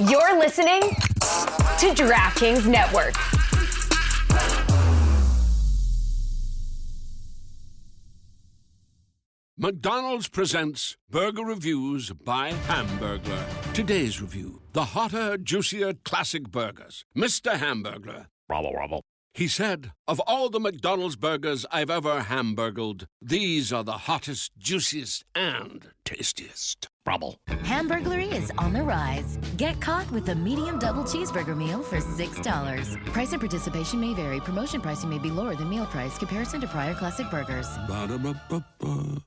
You're listening to DraftKings Network. McDonald's presents Burger Reviews by Hamburglar. Today's review, the hotter, juicier classic burgers. Mr. Hamburglar. Robble, robble. He said, of all the McDonald's burgers I've ever hamburgled, these are the hottest, juiciest, and tastiest. Brabble. Hamburglary is on the rise. Get caught with a medium double cheeseburger meal for $6. Price and participation may vary. Promotion pricing may be lower than meal price. Comparison to prior classic burgers. Ba-da-ba-ba-ba.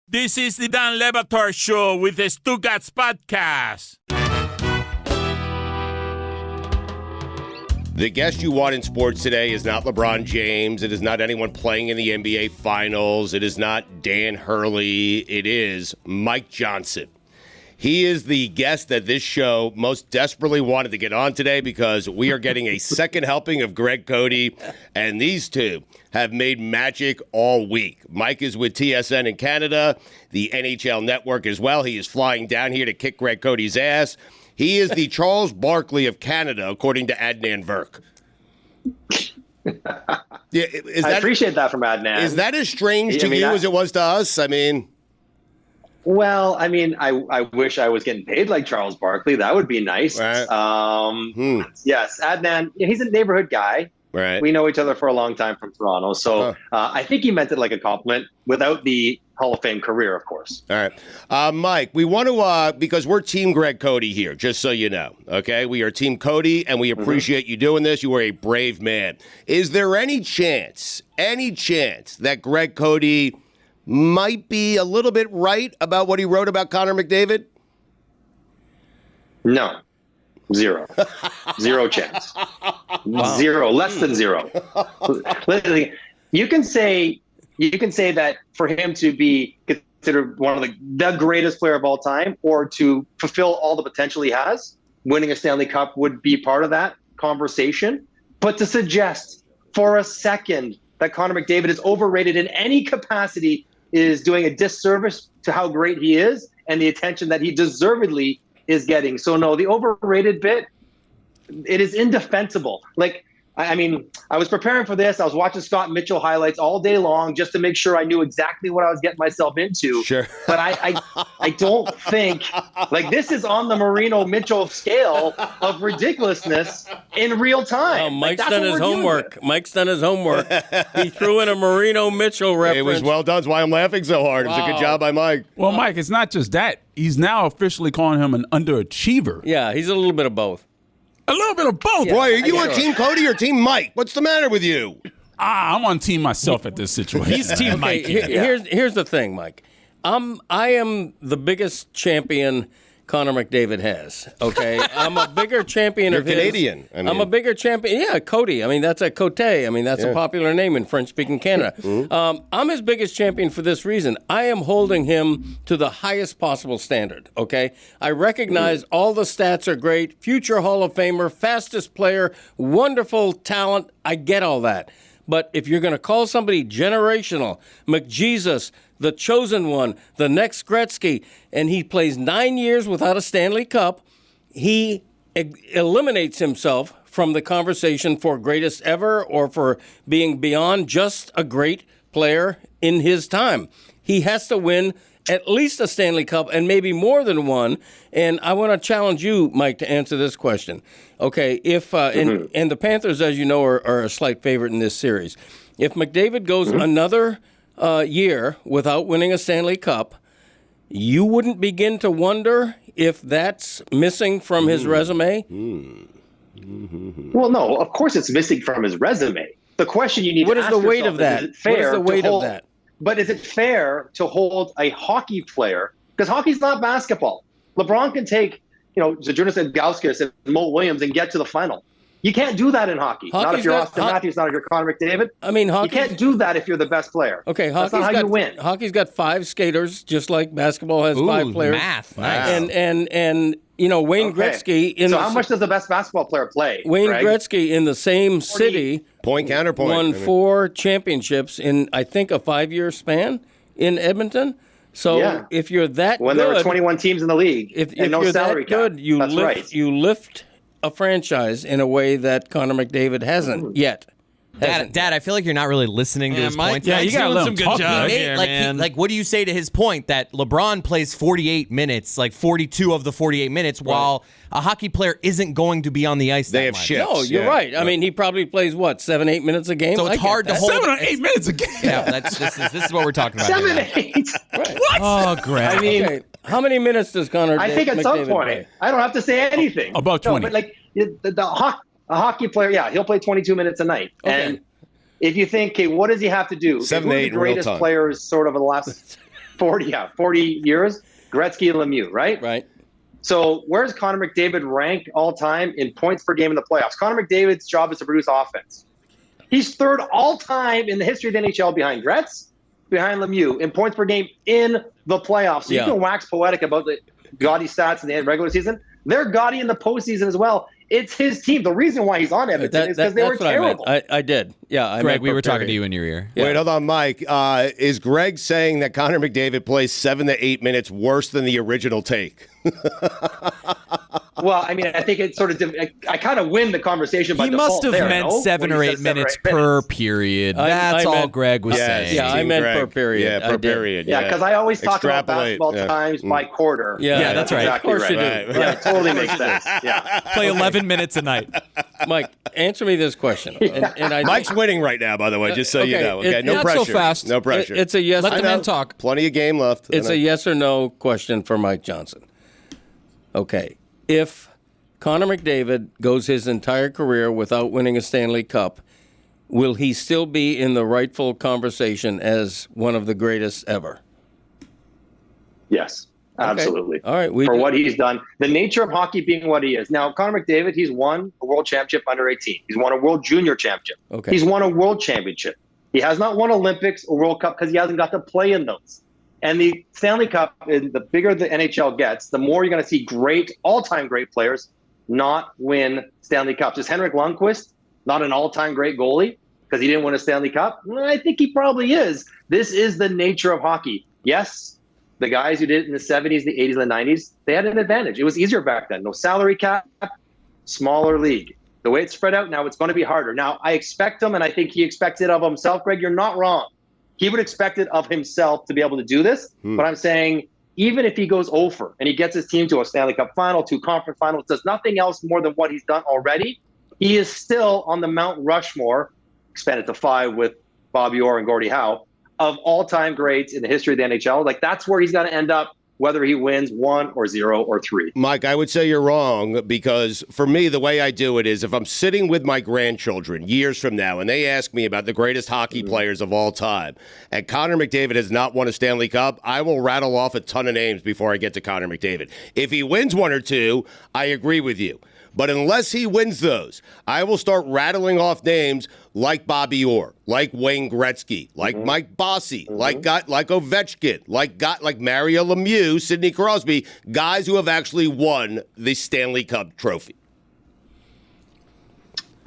This is the Dan Le Batard Show with the Stugotz podcast. The guest you want in sports today is not LeBron James. It is not anyone playing in the NBA Finals. It is not Dan Hurley. It is Mike Johnson. He is the guest that this show most desperately wanted to get on today because we are getting a second helping of Greg Cote, and these two have made magic all week. Mike is with TSN in Canada, the NHL Network as well. He is flying down here to kick Greg Cote's ass. He is the Charles Barkley of Canada, according to Adnan Virk. Yeah, I appreciate that from Adnan. Is that as strange to you as it was to us? Well, I wish I was getting paid like Charles Barkley. That would be nice. Right. Yes, Adnan, he's a neighborhood guy. Right. We know each other for a long time from Toronto. So I think he meant it like a compliment without the Hall of Fame career, of course. All right. Mike, we want to, because we're Team Greg Cote here, just so you know, okay? We are Team Cote, and we appreciate you doing this. You are a brave man. Is there any chance that Greg Cote might be a little bit right about what he wrote about Connor McDavid? No. Zero. Zero chance. Wow. Zero. Less than zero. Literally, you can say that for him to be considered one of the greatest player of all time, or to fulfill all the potential he has, winning a Stanley Cup would be part of that conversation. But to suggest for a second that Connor McDavid is overrated in any capacity is doing a disservice to how great he is and the attention that he deservedly is getting. So no, the overrated bit, it is indefensible. I was preparing for this. I was watching Scott Mitchell highlights all day long just to make sure I knew exactly what I was getting myself into. Sure. But I don't think, this is on the Marino Mitchell scale of ridiculousness in real time. Oh, Mike's done his homework. Mike's done his homework. He threw in a Marino Mitchell reference. It was well done. That's why I'm laughing so hard. It was a good job by Mike. Well, Mike, it's not just that. He's now officially calling him an underachiever. Yeah, he's a little bit of both. A little bit of both. Yeah, Boy, are you on Team Cote or Team Mike? What's the matter with you? I'm on Team myself at this situation. He's Team Mike. Here's the thing, Mike. I am the biggest champion Connor McDavid has. Okay, I'm a bigger champion You're of his. Canadian. I'm a bigger champion. Yeah, Cote. That's a Cote. That's a popular name in French-speaking Canada. I'm his biggest champion for this reason. I am holding him to the highest possible standard. Okay, I recognize all the stats are great. Future Hall of Famer, fastest player, wonderful talent. I get all that. But if you're going to call somebody generational, McJesus, the chosen one, the next Gretzky, and he plays 9 years without a Stanley Cup, he eliminates himself from the conversation for greatest ever or for being beyond just a great player in his time. He has to win at least a Stanley Cup and maybe more than one. And I want to challenge you, Mike, to answer this question. Okay, if and the Panthers, as you know, are a slight favorite in this series. If McDavid goes another year without winning a Stanley Cup, you wouldn't begin to wonder if that's missing from his resume? Well, no, of course it's missing from his resume. The question you need to ask yourself is, what is the weight of that? But is it fair to hold a hockey player? Because hockey's not basketball. LeBron can take, Zydrunas Ilgauskas and Mo Williams and get to the final. You can't do that in hockey. Not if you're Austin Matthews, not if you're Connor McDavid. You can't do that if you're the best player. Okay, that's not how you win. Hockey's got 5 skaters, just like basketball has 5 players. Math. Wow. And Wayne Gretzky. So how much does the best basketball player play? Wayne Gretzky in the same city. Point counterpoint. Won 4 championships in, I think, a 5-year span in Edmonton. So if you're that when good, there were 21 teams in the league if and no you're salary that good, cap, you lift a franchise in a way that Connor McDavid hasn't yet. Dad, I feel like you're not really listening to his points. Yeah, you got some good job like, what do you say to his point that LeBron plays 48 minutes, like 42 of the 48 minutes, while a hockey player isn't going to be on the ice They that have much? shifts. No, you're right. I mean, he probably plays, 7-8 minutes a game? So it's hard to hold. 7 or 8 minutes a game. Yeah, this is what we're talking about. 7, 8. What? Oh, Greg. I mean, Okay. How many minutes does Connor I think at some McDavid point, play? I don't have to say anything. About 20. No, but like a hockey player, he'll play 22 minutes a night. Okay. And if you think, okay, what does he have to do? 7 Who to are 8 the in real greatest time. players sort of in the last 40 years? Gretzky and Lemieux, right? Right. So where's Connor McDavid rank all time in points per game in the playoffs? Connor McDavid's job is to produce offense. He's third all time in the history of the NHL behind Gretz, behind Lemieux in points per game in the playoffs. So you can wax poetic about the gaudy stats in the regular season. They're gaudy in the postseason as well. It's his team. The reason why he's on Edmonton is because they were terrible. I did. Yeah, Greg, we were talking to you in your ear. Wait, hold on, Mike. Is Greg saying that Connor McDavid plays 7 to 8 minutes worse than the original take? Well, I mean, I think it's sort of I kind of win the conversation by He default must have there, meant no? 7 When or he 8 said 7 or minutes 8 per minutes. period. I That's all meant- Greg was Yes. saying. Yeah, I Team meant Greg. per period. Yeah, I per did. period. Yeah, because I always talk about Extrapolate. basketball times by quarter. Yeah, that's right. Exactly Of course you do. Right. Yeah, it totally makes sense. Yeah. Play 11 minutes a night. Mike, answer me this question. And I Mike's winning right now, by the way, just so you okay, know. Okay, no not pressure. so fast. No pressure. It's a yes. Let the I man know. talk. Plenty of game left. It's a yes or no question for Mike Johnson. Okay, if Connor McDavid goes his entire career without winning a Stanley Cup, will he still be in the rightful conversation as one of the greatest ever? Yes, absolutely. All right. For what he's done, the nature of hockey being what he is. Now, Connor McDavid, he's won a world championship under 18. He's won a world junior championship. Okay. He's won a world championship. He has not won Olympics or World Cup because he hasn't got to play in those. And the Stanley Cup, the bigger the NHL gets, the more you're going to see great, all-time great players not win Stanley Cups. Is Henrik Lundqvist not an all-time great goalie because he didn't win a Stanley Cup? Well, I think he probably is. This is the nature of hockey. Yes, the guys who did it in the 70s, the 80s, and the 90s, they had an advantage. It was easier back then. No salary cap, smaller league. The way it's spread out now, it's going to be harder. Now, I expect him, and I think he expects it of himself. Greg, you're not wrong. He would expect it of himself to be able to do this. But I'm saying, even if he goes over and he gets his team to a Stanley Cup final, 2 conference finals, does nothing else more than what he's done already, he is still on the Mount Rushmore, expanded to 5 with Bobby Orr and Gordie Howe, of all-time greats in the history of the NHL. Like, that's where he's going to end up, whether he wins 1 or 0 or 3. Mike, I would say you're wrong because for me, the way I do it is if I'm sitting with my grandchildren years from now and they ask me about the greatest hockey players of all time, and Connor McDavid has not won a Stanley Cup, I will rattle off a ton of names before I get to Connor McDavid. If he wins 1 or 2, I agree with you. But unless he wins those, I will start rattling off names like Bobby Orr, like Wayne Gretzky, like Mike Bossy, like Ovechkin, like Mario Lemieux, Sidney Crosby, guys who have actually won the Stanley Cup trophy.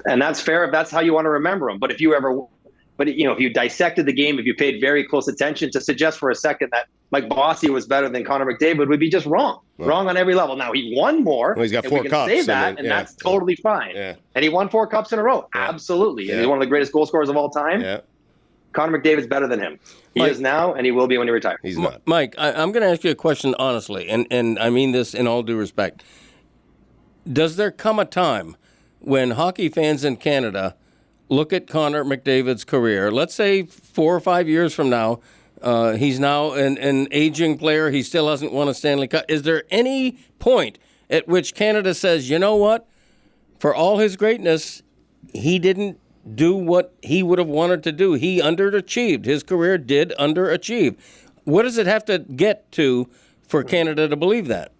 And that's fair if that's how you want to remember him. But if you dissected the game, if you paid very close attention, to suggest for a second that Mike Bossy was better than Connor McDavid would be just wrong. Wrong on every level. Now, he won more. Well, he's got and 4 we can cups. say that, and that's totally fine. Yeah. And he won 4 cups in a row. Yeah. Absolutely. And he's one of the greatest goal scorers of all time. Yeah. Connor McDavid's better than him. He Mike- is now, and he will be when he retires. He's not. Mike, I'm going to ask you a question honestly, and I mean this in all due respect. Does there come a time when hockey fans in Canada look at Connor McDavid's career, let's say 4 or 5 years from now, he's now an aging player, he still hasn't won a Stanley Cup. Is there any point at which Canada says, you know what, for all his greatness, he didn't do what he would have wanted to do. He underachieved. His career did underachieve. What does it have to get to for Canada to believe that?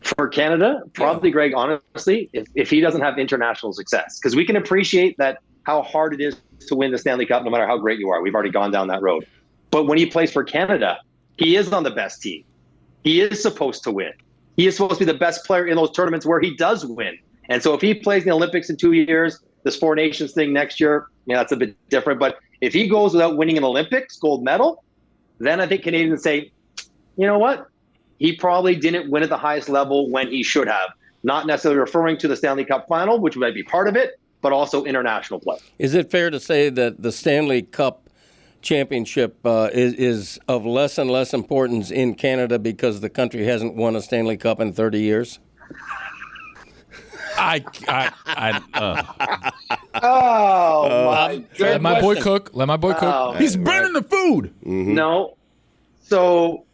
For Canada, probably, Greg, honestly, if he doesn't have international success, because we can appreciate that how hard it is to win the Stanley Cup, no matter how great you are. We've already gone down that road. But when he plays for Canada, he is on the best team. He is supposed to win. He is supposed to be the best player in those tournaments where he does win. And so if he plays in the Olympics in 2 years, this 4 Nations thing next year, that's a bit different. But if he goes without winning an Olympics gold medal, then I think Canadians say, you know what? He probably didn't win at the highest level when he should have. Not necessarily referring to the Stanley Cup final, which might be part of it, but also international play. Is it fair to say that the Stanley Cup championship is of less and less importance in Canada because the country hasn't won a Stanley Cup in 30 years? My Let my boy cook. He's burning the food. Mm-hmm.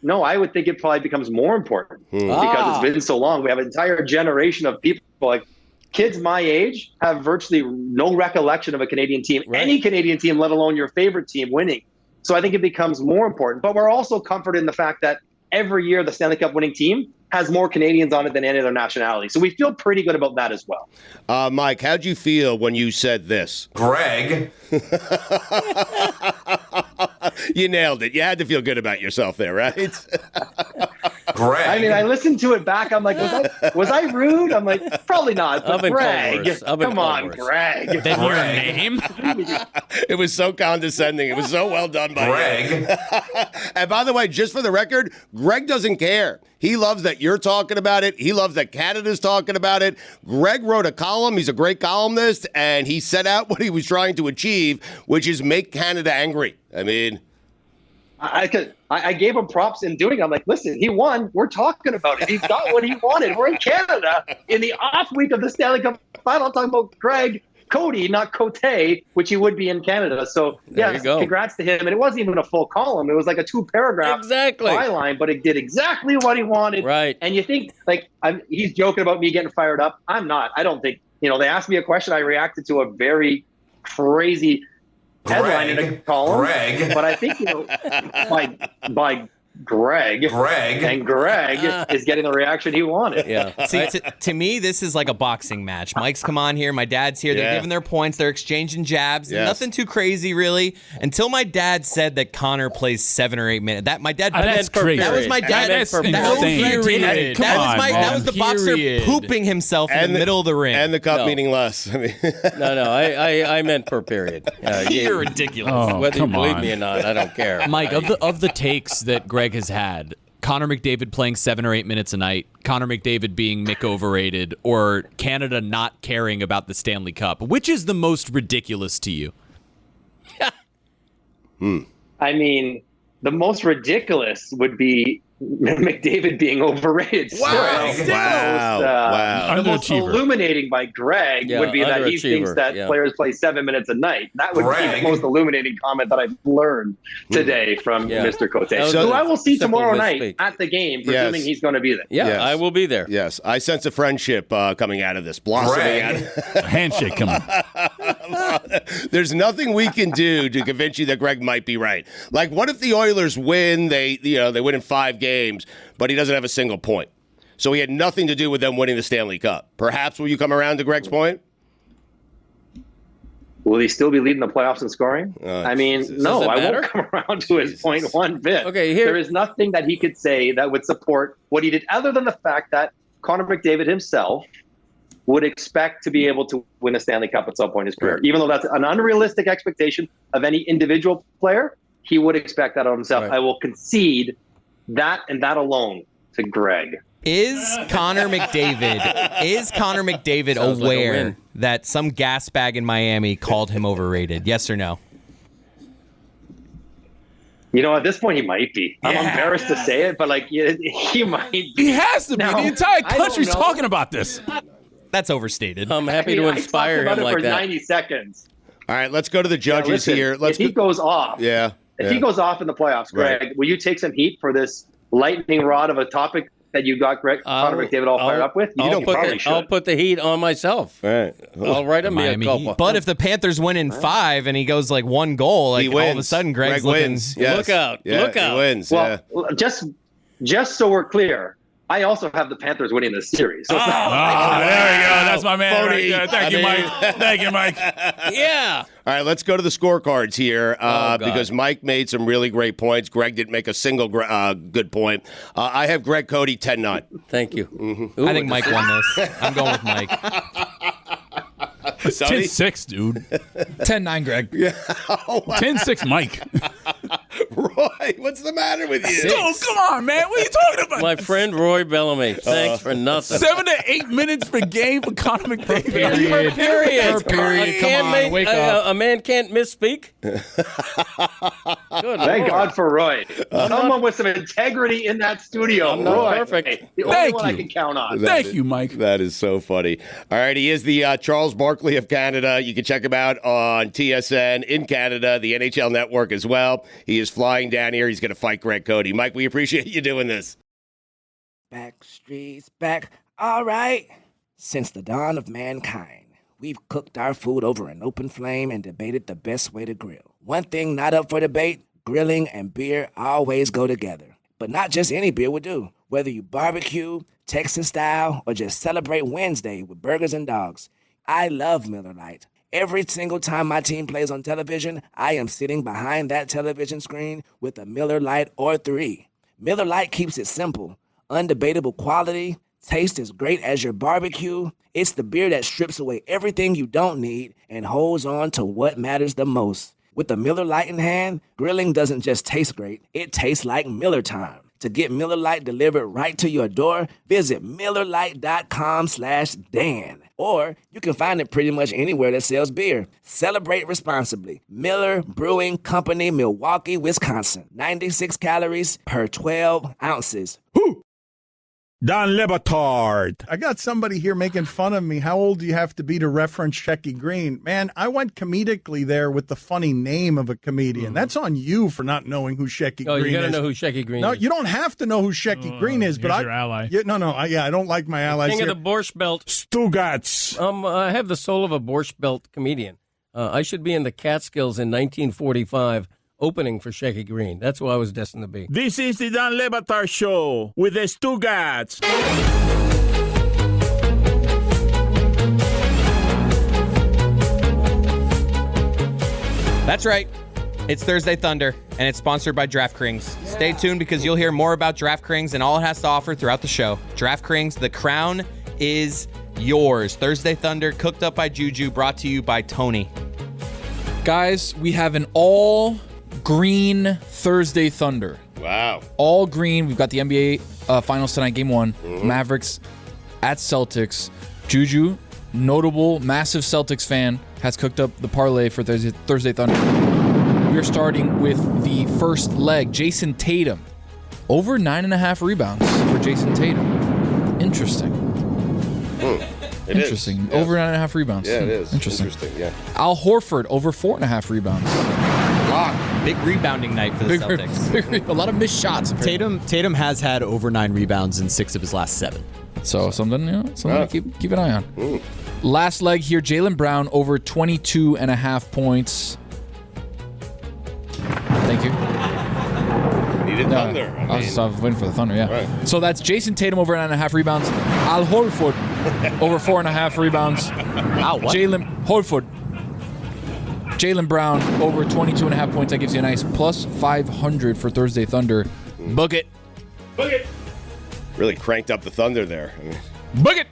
No, I would think it probably becomes more important because it's been so long. We have an entire generation of people, like kids my age, have virtually no recollection of a Canadian team, any Canadian team, let alone your favorite team, winning. So I think it becomes more important. But we're also comforted in the fact that every year the Stanley Cup winning team has more Canadians on it than any other nationality. So we feel pretty good about that as well. Mike, how'd you feel when you said this? Greg. You nailed it. You had to feel good about yourself there, right? Greg. I mean, I listened to it back. I'm like, was I rude? I'm like, probably not. But Greg, come on, Greg. Then your name? It was so condescending. It was so well done by Greg. And by the way, just for the record, Greg doesn't care. He loves that you're talking about it. He loves that Canada's talking about it. Greg wrote a column. He's a great columnist, and he set out what he was trying to achieve, which is make Canada angry. I mean, I gave him props in doing it. I'm like, listen, he won. We're talking about it. He got what he wanted. We're in Canada in the off week of the Stanley Cup final. I'm talking about Greg Cote, not Cote, which he would be in Canada. So, yeah, congrats to him. And it wasn't even a full column. It was like a 2-paragraph byline, but it did exactly what he wanted. Right. And you think, like, he's joking about me getting fired up. I'm not. I don't think, they asked me a question. I reacted to a very crazy headline in a column. But I think, by Greg. And Greg is getting the reaction he wanted. Yeah. See, to me, this is like a boxing match. Mike's come on here. My dad's here. They're giving their points. They're exchanging jabs. Yes. Nothing too crazy, really. Until my dad said that Connor plays 7 or 8 minutes. That my dad. That's crazy. That was my dad. That's insane. That was the boxer pooping himself in the middle of the ring. And the cup meaning less. I mean, No, I meant per period. You're ridiculous. Whether you believe me or not, I don't care. Mike, of the takes that Greg has had, Connor McDavid playing 7 or 8 minutes a night, Connor McDavid being McOverrated, or Canada not caring about the Stanley Cup, which is the most ridiculous to you? I mean, the most ridiculous would be McDavid being overrated. Wow. The most illuminating by Greg would be that he thinks that players play 7 minutes a night. That would be the most illuminating comment that I've learned today from Mr. Cote. So I will see tomorrow night at the game, presuming he's going to be there. Yeah, I will be there. Yes, I sense a friendship coming out of this, blossoming out. A handshake coming. There's nothing we can do to convince you that Greg might be right. Like, what if the Oilers win? They win in 5 games, but he doesn't have a single point. So he had nothing to do with them winning the Stanley Cup. Perhaps will you come around to Greg's point? Will he still be leading the playoffs in scoring? I mean, no, I won't come around to his point one bit. Okay, there is nothing that he could say that would support what he did, other than the fact that Connor McDavid himself would expect to be able to win a Stanley Cup at some point in his career. Even though that's an unrealistic expectation of any individual player, he would expect that of himself. Right. I will concede that and that alone to Greg. Is Connor McDavid aware that some gas bag in Miami called him overrated? Yes or no? At this point, he might be. I'm embarrassed to say it, but he might be. He has to be. The entire country's talking about this. That's overstated. I'm happy to inspire him like for that. 90 seconds. All right, let's go to the judges here. If he goes off, if he goes off in the playoffs, Greg, will you take some heat for this lightning rod of a topic that you got Connor McDavid all fired up with? I'll put the heat on myself. Right. I'll write him a couple. But if the Panthers win in 5 and he goes 1 goal, all of a sudden Greg wins. Yes. Look out. Look out. He wins. Well, just so we're clear, I also have the Panthers winning this series. So there you go. That's my man right there. Thank you, Mike. Thank you, Mike. Yeah. All right, let's go to the scorecards here because Mike made some really great points. Greg didn't make a single good point. I have Greg Cote 10-9. Thank you. Mm-hmm. I think Mike won this. I'm going with Mike. 10-6, dude. 10-9, Greg. Yeah. 10-6, Mike. Roy, what's the matter with you? Yo, come on, man. What are you talking about? My friend Roy Bellamy. Thanks for nothing. 7 to 8 minutes per game for Connor McDavid. Per period. Come on, wake up. A man can't misspeak. Good Thank Lord. God for Roy. Someone with some integrity in that studio. I'm not Roy, perfect. the only Thank one I you. can count on. Thank you, Mike. That is so funny. All right, he is the Charles Barkley of Canada. You can check him out on TSN in Canada, the NHL Network as well. He is flying down here. He's going to fight Greg Cote. Mike, we appreciate you doing this. Back streets back. All right. Since the dawn of mankind, we've cooked our food over an open flame and debated the best way to grill. One thing not up for debate, grilling and beer always go together. But not just any beer would do. Whether you barbecue, Texas style, or just celebrate Wednesday with burgers and dogs, I love Miller Lite. Every single time my team plays on television, I am sitting behind that television screen with a Miller Lite or 3. Miller Lite keeps it simple. Undebatable quality, taste as great as your barbecue. It's the beer that strips away everything you don't need and holds on to what matters the most. With the Miller Lite in hand, grilling doesn't just taste great, it tastes like Miller time. To get Miller Lite delivered right to your door, visit MillerLite.com/Dan. Or you can find it pretty much anywhere that sells beer. Celebrate responsibly. Miller Brewing Company, Milwaukee, Wisconsin. 96 calories per 12 ounces. Don Le Batard. I got somebody here making fun of me. How old do you have to be to reference Shecky Green? Man, I went comedically there with the funny name of a comedian. That's on you for not knowing who Shecky Green is. Oh, you got to know who Shecky Green is. No, you don't have to know who Shecky Green is. But your ally. I don't like my allies King here. of the Borscht Belt. Stugotz. I have the soul of a Borscht Belt comedian. I should be in the Catskills in 1945, opening for Shecky Green. That's who I was destined to be. This is the Don Le Batard Show with the Stugotz. That's right. It's Thursday Thunder, and it's sponsored by DraftKings. Stay tuned because you'll hear more about DraftKings and all it has to offer throughout the show. DraftKings, the crown is yours. Thursday Thunder, cooked up by Juju, brought to you by Tony. Guys, we have an all-green Thursday Thunder. Wow. All green. We've got the NBA Finals tonight, Game 1. Mavericks at Celtics. Juju, notable, massive Celtics fan, has cooked up the parlay for Thursday Thunder. We are starting with the first leg. Jason Tatum. Over 9.5 rebounds for Jason Tatum. Interesting. Interesting. Yeah. Over 9.5 rebounds. Yeah, it is. Interesting. Yeah. Al Horford, over 4.5 rebounds. Big rebounding night for the Celtics. A lot of missed shots. Apparently. Tatum has had over 9 rebounds in 6 of his last 7. So something to keep an eye on. Last leg here, Jaylen Brown over 22.5 points. Thank you. Needed Thunder. I was waiting for the Thunder, yeah. Right. So that's Jason Tatum over 9.5 rebounds. Al Horford over 4.5 rebounds. Wow, what? Jaylen Brown over 22.5 points. That gives you a nice plus 500 for Thursday Thunder. Book it. Book it. Really cranked up the Thunder there. Book it.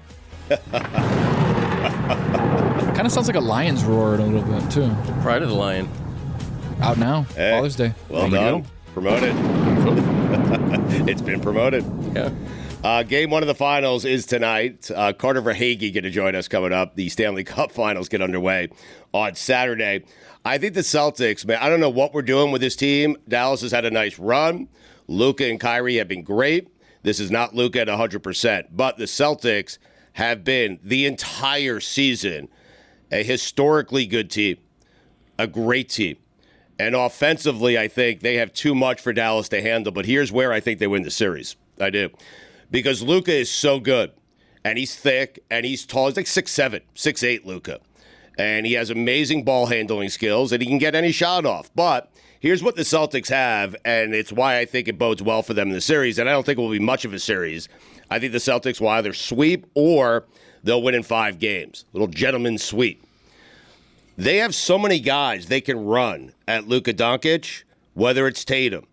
Kind of sounds like a lion's roar a little bit, too. Pride of the Lion. Out now. Hey, Father's Day. Well done. Promoted. It's been promoted. Yeah. Game 1 of the finals is tonight. Carter Verhaeghe going to join us coming up. The Stanley Cup finals get underway on Saturday. I think the Celtics, man, I don't know what we're doing with this team. Dallas has had a nice run. Luka and Kyrie have been great. This is not Luka at 100%, but the Celtics have been the entire season a historically good team, a great team. And offensively, I think they have too much for Dallas to handle. But here's where I think they win the series. I do. Because Luka is so good. And he's thick. And he's tall. He's like 6'7", 6'8", Luka. And he has amazing ball handling skills. And he can get any shot off. But here's what the Celtics have. And it's why I think it bodes well for them in the series. And I don't think it will be much of a series. I think the Celtics will either sweep or they'll win in 5 games. Little gentleman's sweep. They have so many guys they can run at Luka Doncic, whether it's Tatum,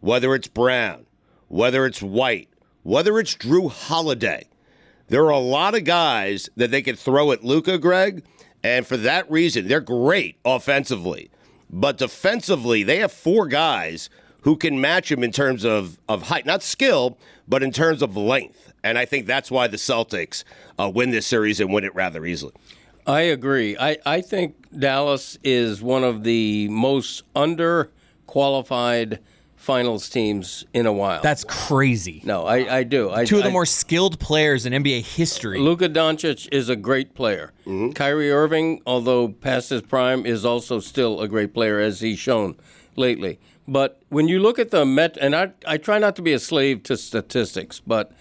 whether it's Brown, whether it's White, whether it's Drew Holiday. There are a lot of guys that they can throw at Luka, Greg, and for that reason, they're great offensively. But defensively, they have 4 guys who can match him in terms of height, not skill, but in terms of length. And I think that's why the Celtics win this series and win it rather easily. I agree. I think Dallas is one of the most underqualified finals teams in a while. That's crazy. No, I do. Two of the more skilled players in NBA history. Luka Doncic is a great player. Mm-hmm. Kyrie Irving, although past his prime, is also still a great player, as he's shown lately. But when you look at the and I try not to be a slave to statistics, but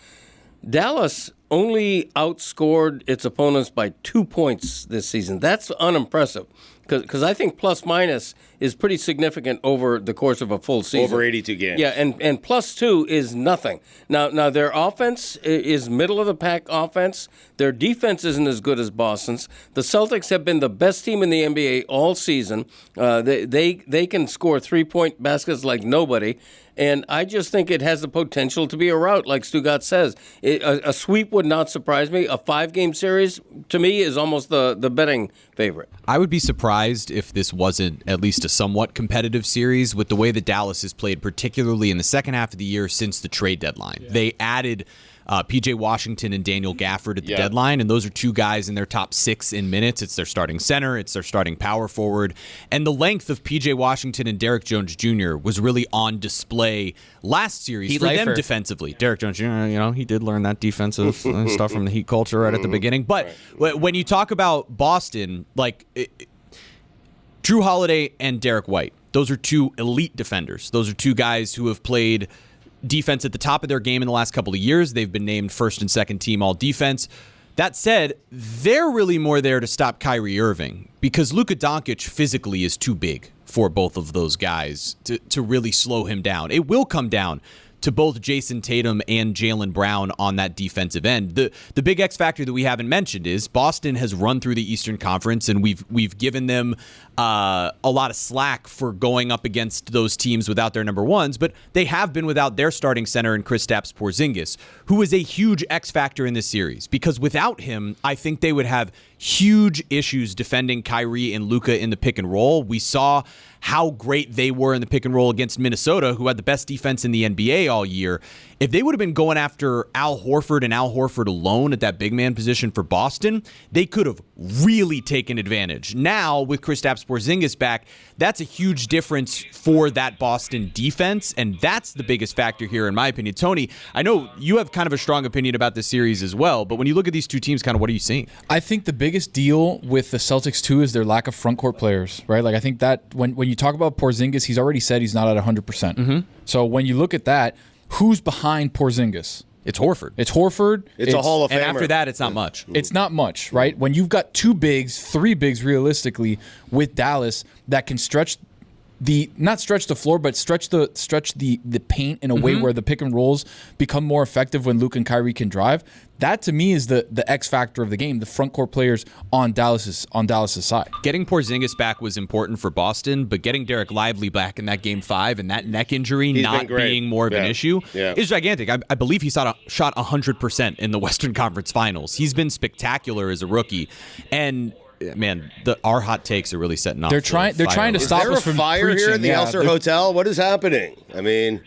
Dallas only outscored its opponents by 2 points this season. That's unimpressive because I think plus-minus is pretty significant over the course of a full season. Over 82 games. Yeah, and +2 is nothing. Now their offense is middle-of-the-pack offense. Their defense isn't as good as Boston's. The Celtics have been the best team in the NBA all season. They can score three-point baskets like nobody. And I just think it has the potential to be a rout, like Stugotz says. A sweep would not surprise me. A 5-game series, to me, is almost the betting favorite. I would be surprised if this wasn't at least a somewhat competitive series with the way that Dallas has played, particularly in the second half of the year since the trade deadline. Yeah. They added P.J. Washington and Daniel Gafford at the deadline, and those are two guys in their top 6 in minutes. It's their starting center. It's their starting power forward. And the length of P.J. Washington and Derek Jones Jr. was really on display last series for them defensively. Derek Jones Jr., he did learn that defensive stuff from the Heat culture right at the beginning. But when you talk about Boston, Drew Holiday and Derek White, those are two elite defenders. Those are two guys who have played defense at the top of their game in the last couple of years. They've been named first and second team all defense. That said, they're really more there to stop Kyrie Irving because Luka Doncic physically is too big for both of those guys to really slow him down. It will come down to both Jason Tatum and Jaylen Brown on that defensive end. The big X factor that we haven't mentioned is Boston has run through the Eastern Conference, and we've given them a lot of slack for going up against those teams without their number ones, but they have been without their starting center in Kristaps Porzingis, who is a huge X factor in this series, because without him, I think they would have huge issues defending Kyrie and Luka in the pick and roll. We saw how great they were in the pick and roll against Minnesota, who had the best defense in the NBA all year. If they would have been going after Al Horford and Al Horford alone at that big man position for Boston, they could have really taken advantage. Now, with Kristaps Porzingis back, that's a huge difference for that Boston defense, and that's the biggest factor here, in my opinion. Tony, I know you have kind of a strong opinion about this series as well, but when you look at these two teams, kind of what are you seeing? I think the biggest deal with the Celtics, too, is their lack of front court players, right? I think that when you talk about Porzingis, he's already said he's not at 100%. Mm-hmm. So when you look at that, who's behind Porzingis? It's Horford. It's Horford. It's a Hall of Famer. And after that, it's not much. It's not much, right? When you've got 2 bigs, 3 bigs realistically with Dallas that can stretch not stretch the floor, but stretch the paint in a way where the pick and rolls become more effective when Luke and Kyrie can drive. That to me is the X factor of the game, the front court players on Dallas's side. Getting Porzingis back was important for Boston, but getting Derek Lively back in that game 5 and that neck injury not being more of an issue is gigantic. I believe he shot 100% in the Western Conference Finals. He's been spectacular as a rookie, and man, our hot takes are really setting off. They're trying to stop us from fire preaching. Here at the Elser Hotel. What is happening? I mean,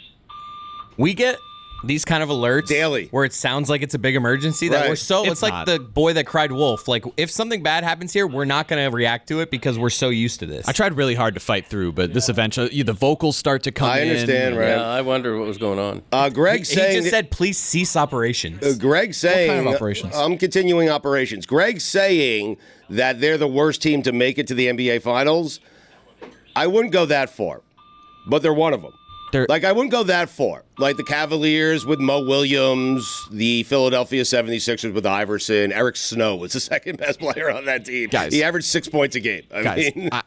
we get these kind of alerts daily where it sounds like it's a big emergency that it's like the boy that cried wolf. Like, if something bad happens here, we're not going to react to it because we're so used to this. I tried really hard to fight through, but this eventually, the vocals start to come in. I understand, right? Yeah, I wonder what was going on. Greg he just said, please cease operations. Greg saying, what kind of operations? I'm continuing operations. Greg saying that they're the worst team to make it to the NBA Finals. I wouldn't go that far, but they're one of them. I wouldn't go that far. Like the Cavaliers with Mo Williams, the Philadelphia 76ers with Iverson. Eric Snow was the second best player on that team. Guys, he averaged 6 points a game.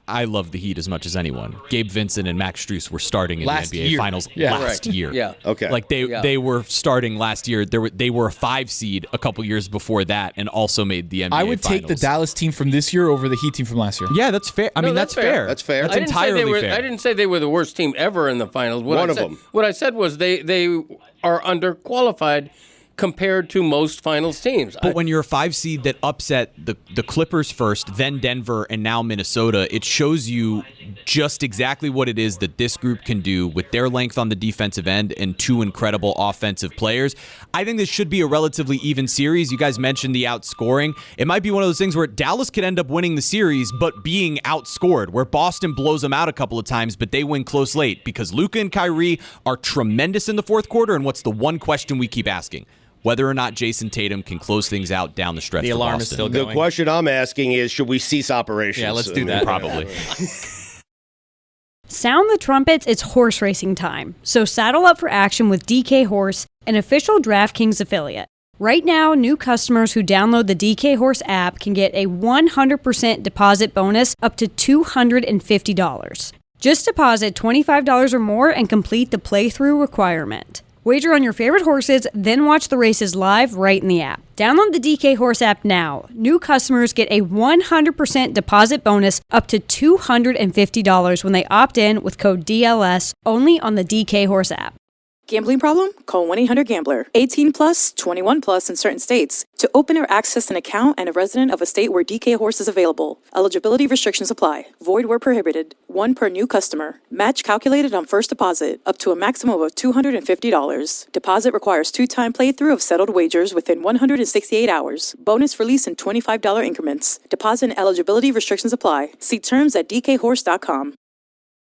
I love the Heat as much as anyone. Gabe Vincent and Max Strus were starting in the NBA Finals last year. Yeah. Okay. Like they were starting last year. They were a 5 seed a couple years before that and also made the NBA I would Finals. take the Dallas team from this year over the Heat team from last year. Yeah, that's fair. I mean, that's fair. That's fair. That's entirely fair. I didn't say they were the worst team ever in the finals. One of them. What I said was they are underqualified compared to most finals teams. But when you're a 5 seed that upset the Clippers first, then Denver, and now Minnesota, it shows you just exactly what it is that this group can do with their length on the defensive end and two incredible offensive players. I think this should be a relatively even series. You guys mentioned the outscoring. It might be one of those things where Dallas could end up winning the series, but being outscored, where Boston blows them out a couple of times, but they win close late because Luka and Kyrie are tremendous in the fourth quarter. And what's the one question we keep asking? Whether or not Jason Tatum can close things out down the stretch. The for alarm Boston. is still going. The question I'm asking is, should we cease operations? Yeah, let's do that. Probably. Sound the trumpets, it's horse racing time. So saddle up for action with DK Horse, an official DraftKings affiliate. Right now, new customers who download the DK Horse app can get a 100% deposit bonus up to $250. Just deposit $25 or more and complete the playthrough requirement. Wager on your favorite horses, then watch the races live right in the app. Download the DK Horse app now. New customers get a 100% deposit bonus up to $250 when they opt in with code DLS only on the DK Horse app. Gambling problem? Call 1-800-GAMBLER. 18 plus, 21 plus in certain states. To open or access an account and a resident of a state where DK Horse is available. Eligibility restrictions apply. Void where prohibited. One per new customer. Match calculated on first deposit. Up to a maximum of $250. Deposit requires 2-time playthrough of settled wagers within 168 hours. Bonus release in $25 increments. Deposit and eligibility restrictions apply. See terms at dkhorse.com.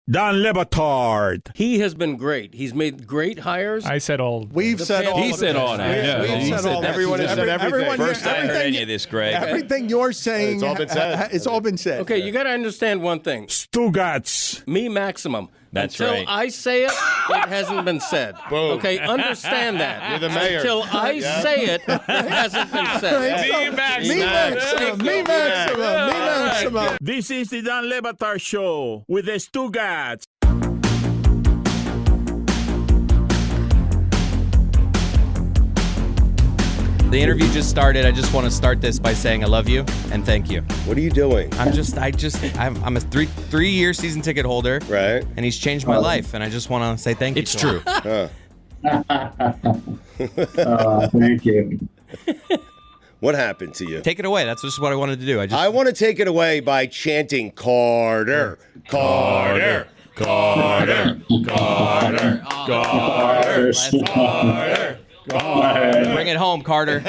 Don Le Batard. He has been great. He's made great hires. I said all. We've said all. He said all. We've said all. Everyone has said everything. First I heard any of this, Greg. Everything you're saying, It's all been said. It's all been said. Okay, you got to understand one thing. Stugotz. Me maximum. That's Until right. I say it, it hasn't been said. Boom. Okay, understand that. You're the mayor. Until I say it, it hasn't been said. Me maximum. This is the Don Le Batard Show with the Stugotz. The interview just started. I just want to start this by saying I love you and thank you. What are you doing? I'm a three-year season ticket holder. Right. And he's changed my life, and I just want to say thank you. It's true. Thank you. What happened to you? Take it away. That's just what I wanted to do. I want to take it away by chanting Carter, Carter, Carter, Carter, Carter, Carter. Bring it home, Carter.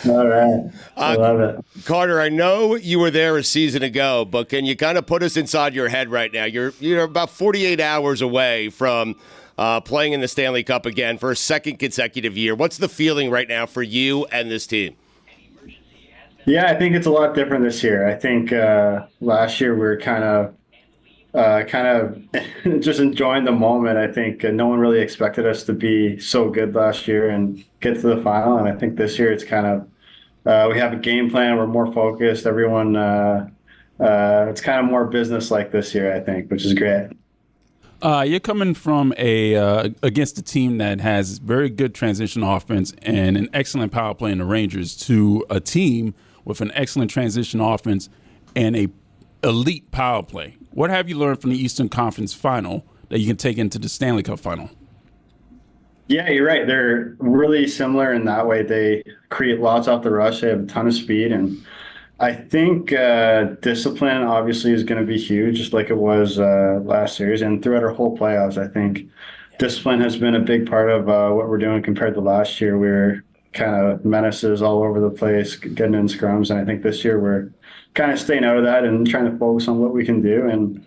All right. I love it. Carter, I know you were there a season ago, but can you kind of put us inside your head right now? You're about 48 hours away from playing in the Stanley Cup again for a second consecutive year. What's the feeling right now for you and this team? Yeah, I think it's a lot different this year. I think last year we were kind of just enjoying the moment. I think no one really expected us to be so good last year and get to the final. And I think this year it's kind of we have a game plan. We're more focused. Everyone, it's kind of more business-like this year, I think, which is great. You're coming from against a team that has very good transition offense and an excellent power play in the Rangers to a team with an excellent transition offense and a elite power play. What have you learned from the Eastern Conference Final that you can take into the Stanley Cup Final? Yeah, you're right. They're really similar in that way. They create lots off the rush. They have a ton of speed. And I think discipline obviously is going to be huge, just like it was last series. And throughout our whole playoffs, I think discipline has been a big part of what we're doing compared to last year. We were kind of menaces all over the place, getting in scrums. And I think this year we're kind of staying out of that and trying to focus on what we can do. And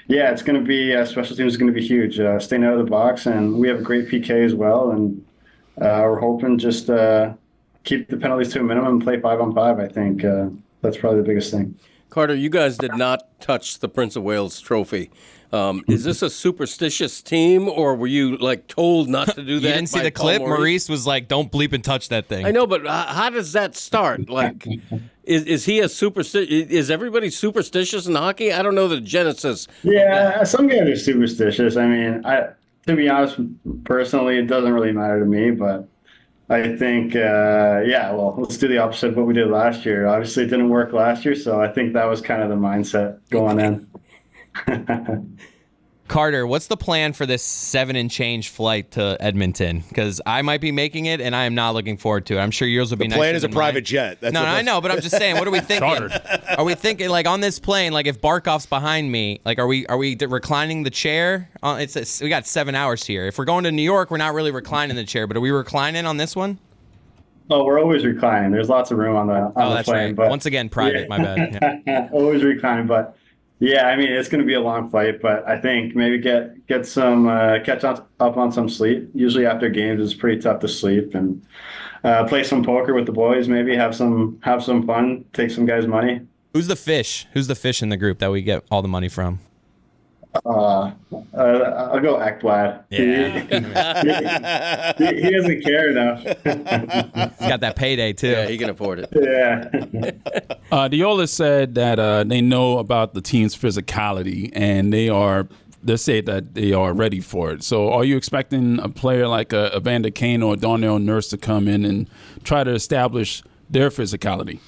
yeah, it's going to be special teams is going to be huge. Staying out of the box, and we have a great PK as well. And we're hoping just keep the penalties to a minimum and play 5-on-5. I think that's probably the biggest thing. Carter, you guys did not touch the Prince of Wales trophy. Is this a superstitious team, or were you told not to do that? You didn't see the clip? Maurice was like, "Don't bleep and touch that thing." I know, but how does that start? Is he a superstitious? Is everybody superstitious in hockey? I don't know the genesis. Yeah, some guys are superstitious. I mean, to be honest, personally, it doesn't really matter to me, but I think, well, let's do the opposite of what we did last year. Obviously, it didn't work last year, so I think that was kind of the mindset going in. Carter, what's the plan for this 7 and change flight to Edmonton? Because I might be making it, and I am not looking forward to it. I'm sure yours will be nice. The plan is a private jet. No, I know, but I'm just saying, what are we thinking? Are we thinking, like, on this plane, like, if Barkov's behind me, like, are we reclining the chair? We got 7 hours here. If we're going to New York, we're not really reclining the chair, but are we reclining on this one? Oh, we're always reclining. There's lots of room on the that's plane. Right. But once again, private. My bad. Yeah. Always reclining, but yeah, I mean it's going to be a long flight. But I think maybe get some catch up on some sleep. Usually after games, it's pretty tough to sleep, and play some poker with the boys. Maybe have some fun. Take some guys' money. Who's the fish? Who's the fish in the group that we get all the money from? I'll go Ekblad. Yeah. He doesn't care enough. He's got that payday, too. Yeah, he can afford it. Yeah. Diola said that they know about the team's physicality, and they say that they are ready for it. So are you expecting a player like a Evander Kane or a Darnell Nurse to come in and try to establish their physicality?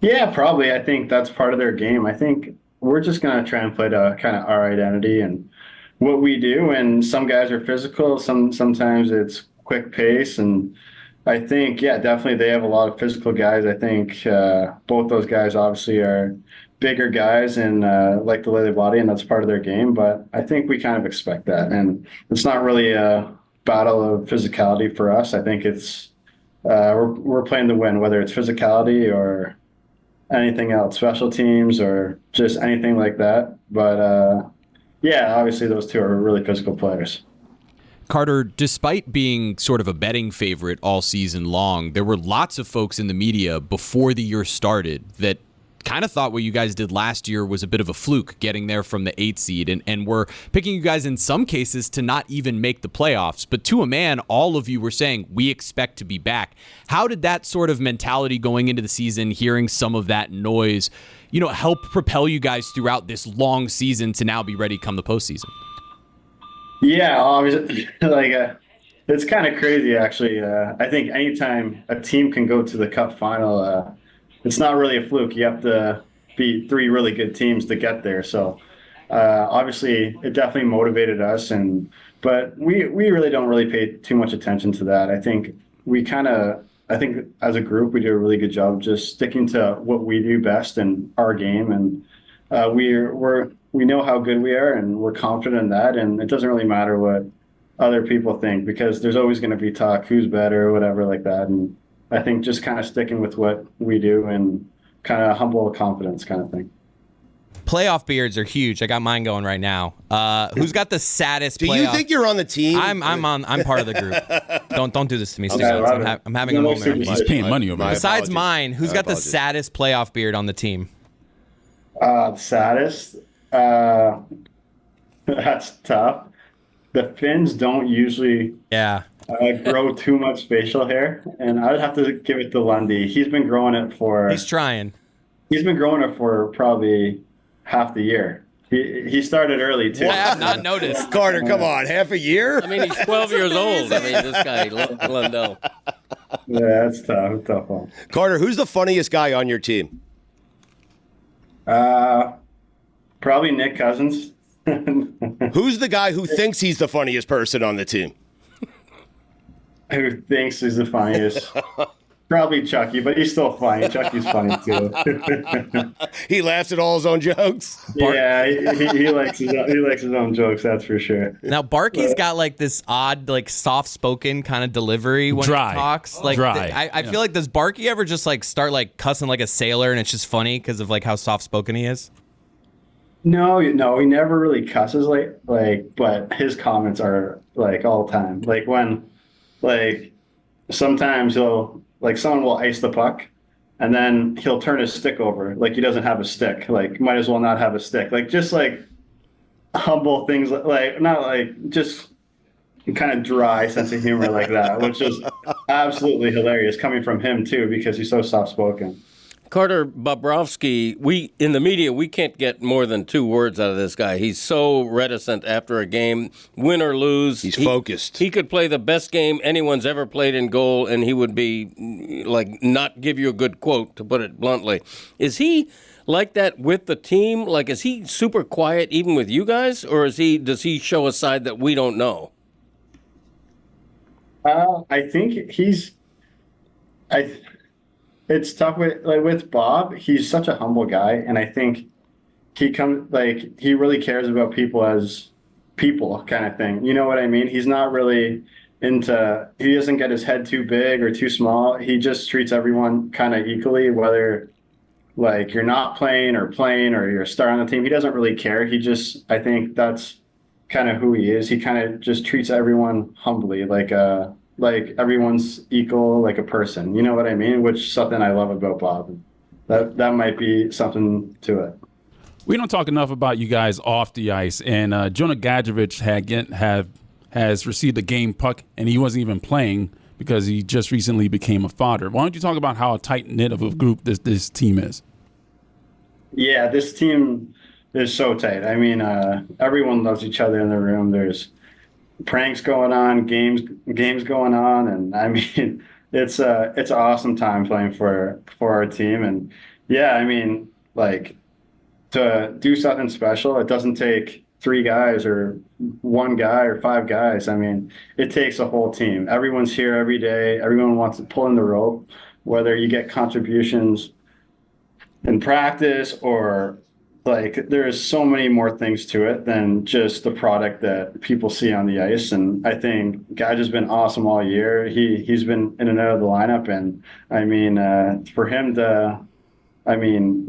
Yeah, probably. I think that's part of their game. I think we're just going to try and play to kind of our identity and what we do. And some guys are physical. Sometimes it's quick pace. And I think, yeah, definitely they have a lot of physical guys. I think both those guys obviously are bigger guys and like the lay body, and that's part of their game. But I think we kind of expect that. And it's not really a battle of physicality for us. I think it's we're playing to win, whether it's physicality or anything else, special teams or just anything like that. But yeah, obviously those two are really physical players. Carter, despite being sort of a betting favorite all season long, there were lots of folks in the media before the year started that kind of thought what you guys did last year was a bit of a fluke, getting there from the 8th seed, and were picking you guys in some cases to not even make the playoffs. But to a man, all of you were saying, we expect to be back. How did that sort of mentality going into the season, hearing some of that noise, help propel you guys throughout this long season to now be ready come the postseason? Yeah, obviously, it's kind of crazy, actually. I think anytime a team can go to the Cup final, it's not really a fluke. You have to beat 3 really good teams to get there. So obviously, it definitely motivated us. But we really don't really pay too much attention to that. I think I think as a group, we do a really good job of just sticking to what we do best in our game. And we know how good we are, and we're confident in that. And it doesn't really matter what other people think, because there's always going to be talk, who's better, or whatever like that. And I think just kind of sticking with what we do and kind of humble confidence kind of thing. Playoff beards are huge. I got mine going right now. Who's got the saddest? Do playoff? you think you're on the team? I'm part of the group. Don't do this to me, Stugotz. I'm having a moment. He's paying money over. Besides mine, who's got the saddest playoff beard on the team? The saddest? That's tough. The Finns don't usually grow too much facial hair, and I would have to give it to Lundy. He's been growing it for. He's trying. He's been growing it for probably half the year. He started early too. I have not noticed. Carter, come on, half a year? I mean, he's 12 years old. I mean, this guy, Lundell. Yeah, that's tough one. Carter, who's the funniest guy on your team? Probably Nick Cousins. Who's the guy who thinks he's the funniest person on the team? Who thinks he's the funniest? Probably Chucky, but he's still funny. Chucky's funny too. He laughs at all his own jokes. Yeah, he likes his own jokes. That's for sure. Now Barkey's got like this odd, like soft-spoken kind of delivery when he talks. Like Dry. I feel like, does Barkey ever just like start like cussing like a sailor, and it's just funny because of like how soft-spoken he is? No, he never really cusses but his comments are like all the time. Like when, sometimes someone will ice the puck, and then he'll turn his stick over like he doesn't have a stick. Like, might as well not have a stick. Like, just like humble things, just kind of dry sense of humor like that, which is absolutely hilarious coming from him too, because he's so soft spoken. Carter Bobrovsky, in the media, we can't get more than 2 words out of this guy. He's so reticent after a game, win or lose. He's focused. He could play the best game anyone's ever played in goal, and he would be, not give you a good quote, to put it bluntly. Is he like that with the team? Like, is he super quiet even with you guys, or does he show a side that we don't know? I think it's tough with Bob. He's such a humble guy, and I think he really cares about people as people, kind of thing. You know what I mean? He's not really he doesn't get his head too big or too small. He just treats everyone kind of equally, whether like you're not playing or you're a star on the team. He doesn't really care. I think that's kind of who he is. He kind of just treats everyone humbly, like everyone's equal, like a person. You know what I mean? Which is something I love about Bob. That might be something to it. We don't talk enough about you guys off the ice, and Jonah Gadjevich has received a game puck, and he wasn't even playing because he just recently became a father. Why don't you talk about how tight-knit of a group this team is? Yeah, this team is so tight. I mean, everyone loves each other in the room. There's pranks going on, games going on, and I mean, it's an awesome time playing for our team. And yeah, I mean, like, to do something special, it doesn't take 3 guys or 1 guy or 5 guys. I mean, it takes a whole team. Everyone's here every day. Everyone wants to pull in the rope, whether you get contributions in practice or like there's so many more things to it than just the product that people see on the ice. And I think Gage has been awesome all year. He's been in and out of the lineup. And I mean, for him to,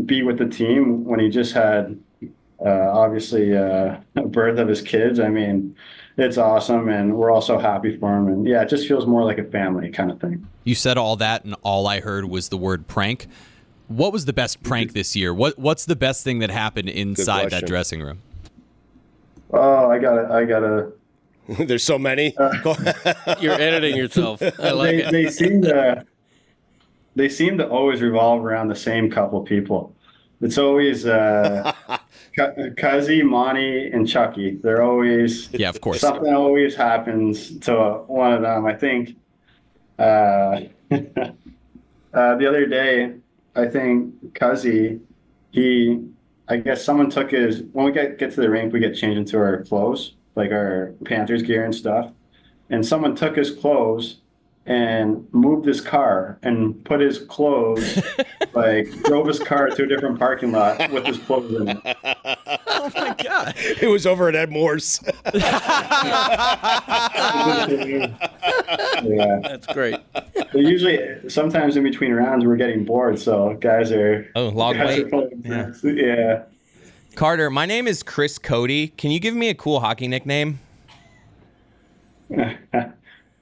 be with the team when he just had obviously a birth of his kids, I mean, it's awesome. And we're also happy for him. And yeah, it just feels more like a family kind of thing. You said all that, and all I heard was the word prank. What was the best prank this year? What's the best thing that happened inside that dressing room? Oh, I gotta. There's so many. You're editing yourself. I like it. They seem to always revolve around the same couple people. It's always Cuzzy, Monty, and Chucky. They're always of course. Something always happens to one of them. I think the other day, I think Cuzzy, I guess someone took when we get to the rink, we get changed into our clothes, like our Panthers gear and stuff. And someone took his clothes and moved his car and put his clothes, drove his car to a different parking lot with his clothes in it. Oh my God. It was over at Ed Moore's. Yeah. That's great. Sometimes in between rounds, we're getting bored, so guys are... Oh, log wait. Yeah. Carter, my name is Chris Cote. Can you give me a cool hockey nickname?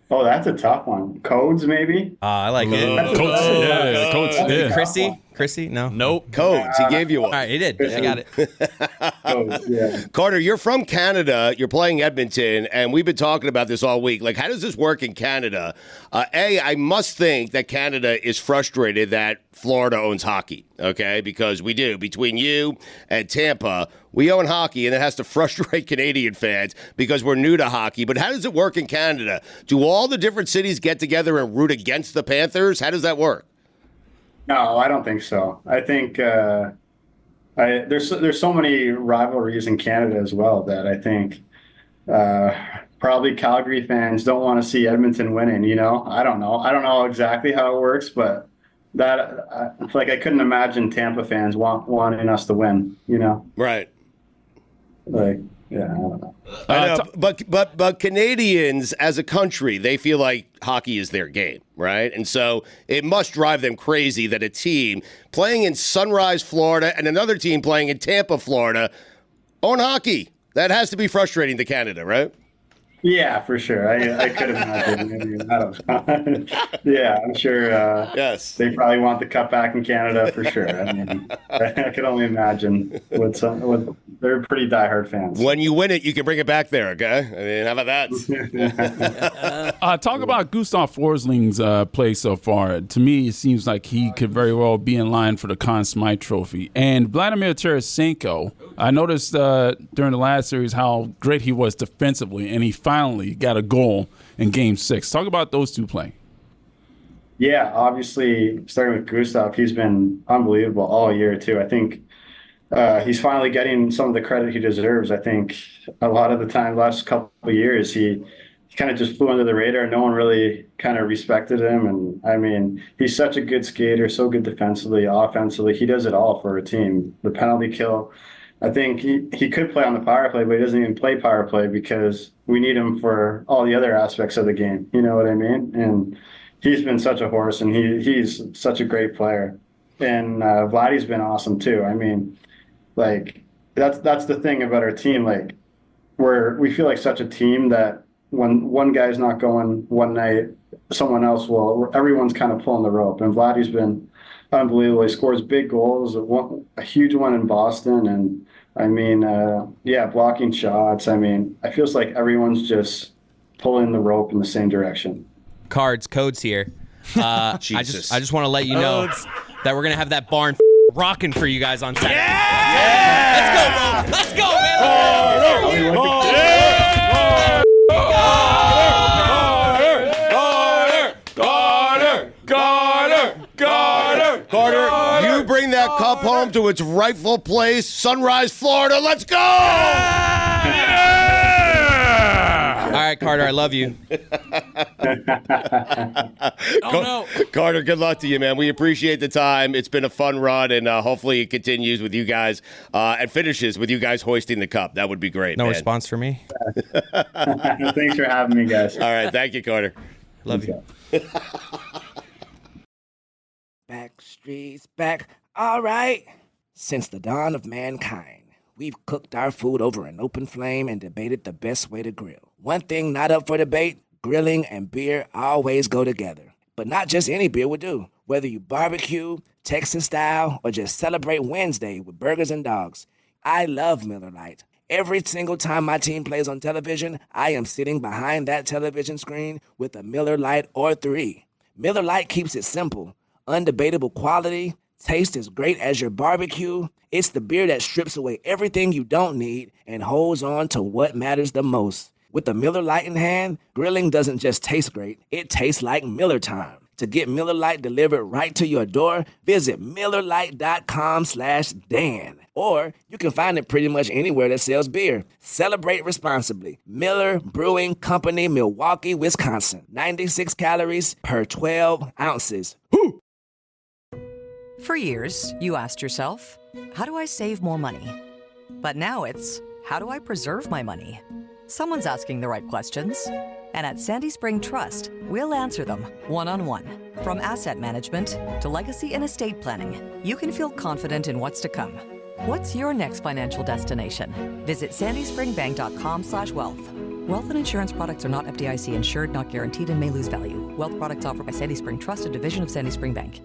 Oh, that's a tough one. Codes, maybe? I like it. Codes. Yeah. Chrissy? No. Nope. Codes. He gave you one. All right, he did. I got it. Codes, yeah. Carter, you're from Canada. You're playing Edmonton, and we've been talking about this all week. Like, how does this work in Canada? I must think that Canada is frustrated that Florida owns hockey, okay? Because we do. Between you and Tampa, we own hockey, and it has to frustrate Canadian fans because we're new to hockey. But how does it work in Canada? Do all the different cities get together and root against the Panthers? How does that work? No, I don't think so. I think there's so many rivalries in Canada as well that I think probably Calgary fans don't want to see Edmonton winning. You know, I don't know exactly how it works, but I couldn't imagine Tampa fans wanting us to win. You know, right? Yeah, I don't know. I know, but Canadians as a country, they feel like hockey is their game, right? And so it must drive them crazy that a team playing in Sunrise, Florida, and another team playing in Tampa, Florida, own hockey. That has to be frustrating to Canada, right? Yeah, for sure. I could imagine. I don't know. Yeah, I'm sure. Yes, they probably want the cup back in Canada for sure. I mean, I could only imagine they're pretty diehard fans. When you win it, you can bring it back there. Okay, I mean, how about that? Talk about Gustav Forsling's play so far. To me, it seems like he could very well be in line for the Conn Smythe Trophy. And Vladimir Tarasenko, I noticed during the last series how great he was defensively, and he finally got a goal in Game 6. Talk about those two playing. Yeah, obviously, starting with Gustav, he's been unbelievable all year, too. I think he's finally getting some of the credit he deserves. I think a lot of the time, last couple of years, he kind of just flew under the radar. No one really kind of respected him. And I mean, he's such a good skater, so good defensively, offensively. He does it all for a team. The penalty kill. I think he could play on the power play, but he doesn't even play power play because we need him for all the other aspects of the game. You know what I mean? And he's been such a horse, and he's such a great player. And Vladdy's been awesome too. I mean, like that's the thing about our team. Like we feel like such a team that when one guy's not going one night, someone else will. Everyone's kind of pulling the rope, and Vladdy's been unbelievable. He scores big goals, a huge one in Boston, and I mean, blocking shots. I mean, it feels like everyone's just pulling the rope in the same direction. Codes here. I just want to let you know that we're gonna have that barn rocking for you guys on Saturday. Yeah! Let's go, Carter, you bring that cup home to its rightful place, Sunrise, Florida. Let's go! All right, Carter, I love you. Carter, good luck to you, man. We appreciate the time. It's been a fun run, and hopefully it continues with you guys and finishes with you guys hoisting the cup. That would be great. No response for me. Thanks for having me, guys. All right, thank you, Carter. Love you. Back streets back. All right. Since the dawn of mankind, we've cooked our food over an open flame and debated the best way to grill. One thing not up for debate, grilling and beer always go together. But not just any beer will do. Whether you barbecue, Texas style, or just celebrate Wednesday with burgers and dogs, I love Miller Lite. Every single time my team plays on television, I am sitting behind that television screen with a Miller Lite or 3. Miller Lite keeps it simple. Undebatable quality, taste as great as your barbecue. It's the beer that strips away everything you don't need and holds on to what matters the most. With the Miller Lite in hand, grilling doesn't just taste great, it tastes like Miller time. To get Miller Lite delivered right to your door, visit MillerLite.com/Dan. Or you can find it pretty much anywhere that sells beer. Celebrate responsibly. Miller Brewing Company, Milwaukee, Wisconsin. 96 calories per 12 ounces. Woo! For years, you asked yourself, how do I save more money? But now it's, how do I preserve my money? Someone's asking the right questions. And at Sandy Spring Trust, we'll answer them one-on-one. From asset management to legacy and estate planning, you can feel confident in what's to come. What's your next financial destination? Visit sandyspringbank.com/wealth. Wealth and insurance products are not FDIC insured, not guaranteed, and may lose value. Wealth products offered by Sandy Spring Trust, a division of Sandy Spring Bank.